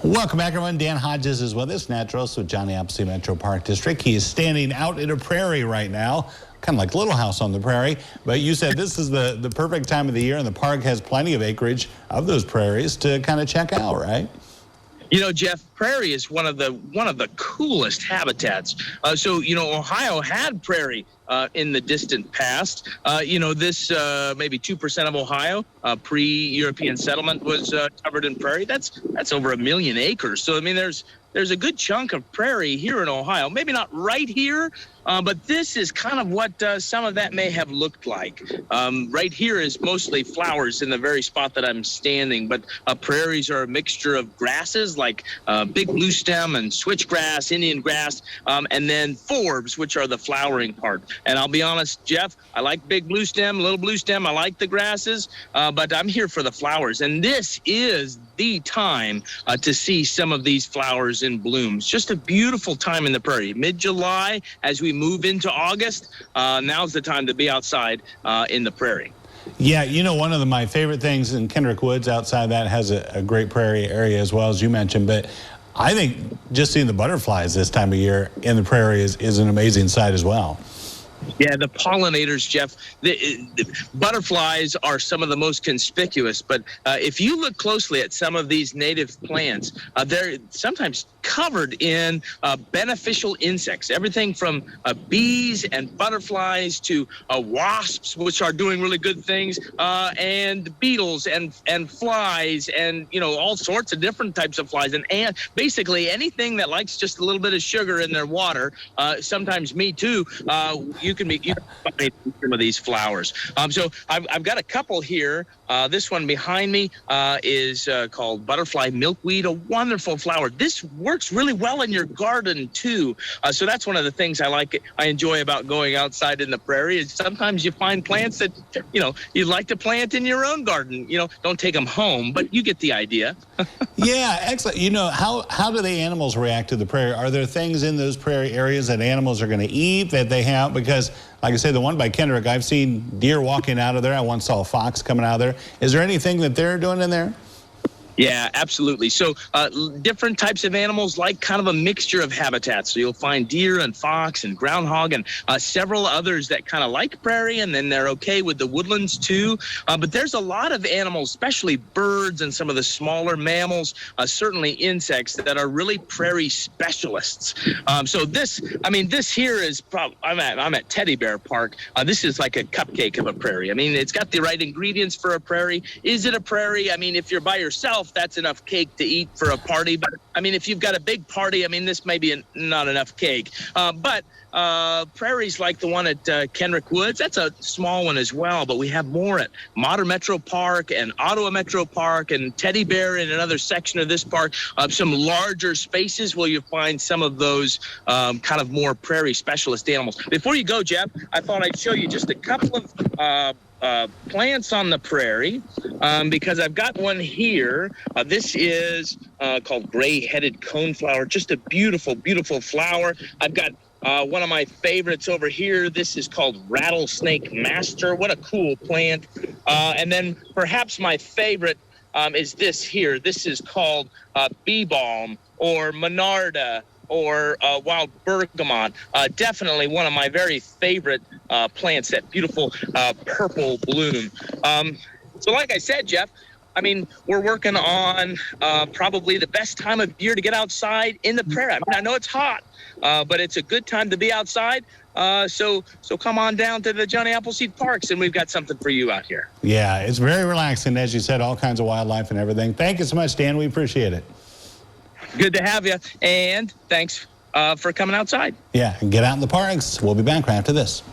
Welcome back, everyone. Dan Hodges is with us, naturalist with Johnny Appleseed Metro Park District. He is standing out in a prairie right now, kind of like Little House on the Prairie. But you said this is the perfect time of the year, and the park has plenty of acreage of those prairies to kind of check out, right? You know, Jeff, prairie is one of the coolest habitats. Ohio had prairie in the distant past. This maybe 2% of Ohio pre-European settlement was covered in prairie. That's over 1 million acres. So I mean, there's a good chunk of prairie here in Ohio. Maybe not right here, but this is kind of what some of that may have looked like. Right here is mostly flowers in the very spot that I'm standing, but prairies are a mixture of grasses like big blue stem and switchgrass, Indian grass, and then forbs, which are the flowering part. And I'll be honest, Jeff, I like big blue stem, little blue stem. I like the grasses, but I'm here for the flowers. And this is the time to see some of these flowers in bloom. It's just a beautiful time in the prairie. Mid-July, as we move into August, now's the time to be outside in the prairie. Yeah, you know, one of my favorite things in Kendrick Woods outside that has a great prairie area as well, as you mentioned, but I think just seeing the butterflies this time of year in the prairie is an amazing sight as well. Yeah, the pollinators, Jeff, the butterflies are some of the most conspicuous. But if you look closely at some of these native plants, they're sometimes covered in beneficial insects, everything from bees and butterflies to wasps, which are doing really good things, and beetles and flies and, all sorts of different types of flies. And basically anything that likes just a little bit of sugar in their water, sometimes me too, you can find some of these flowers. So I've got a couple here. This one behind me is called butterfly milkweed, a wonderful flower. This works really well in your garden too. So that's one of the things I enjoy about going outside in the prairie is sometimes you find plants that, you'd like to plant in your own garden. Don't take them home, but you get the idea. Yeah, excellent. How do the animals react to the prairie? Are there things in those prairie areas that animals are going to eat that they have? Because, like I say, the one by Kendrick, I've seen deer walking out of there. I once saw a fox coming out of there. Is there anything that they're doing in there? Yeah, absolutely. So different types of animals like kind of a mixture of habitats. So you'll find deer and fox and groundhog and several others that kind of like prairie, and then they're okay with the woodlands too. But there's a lot of animals, especially birds and some of the smaller mammals, certainly insects, that are really prairie specialists. So this here is I'm at Teddy Bear Park. This is like a cupcake of a prairie. I mean, it's got the right ingredients for a prairie. Is it a prairie? I mean, if you're by yourself, that's enough cake to eat for a party. But I mean, if you've got a big party, I mean, this may be not enough cake. But prairies like the one at Kendrick Woods, that's a small one as well. But we have more at Modern Metro Park and Ottawa Metro Park and Teddy Bear in another section of this park. Some larger spaces where you find some of those kind of more prairie specialist animals. Before you go, Jeff, I thought I'd show you just a couple of plants on the prairie because I've got one here. This is called gray-headed coneflower, just a beautiful, beautiful flower. I've got one of my favorites over here. This is called rattlesnake master. What a cool plant. And then perhaps my favorite is this here. This is called bee balm or monarda or wild bergamot. Definitely one of my very favorite plants, that beautiful purple bloom. So like I said, Jeff, I mean, we're working on probably the best time of year to get outside in the prairie. I mean, I know it's hot, but it's a good time to be outside. So come on down to the Johnny Appleseed Parks, and we've got something for you out here. Yeah, it's very relaxing, as you said, all kinds of wildlife and everything. Thank you so much, Dan. We appreciate it. Good to have you, and thanks for coming outside. Yeah, and get out in the parks. We'll be back right after this.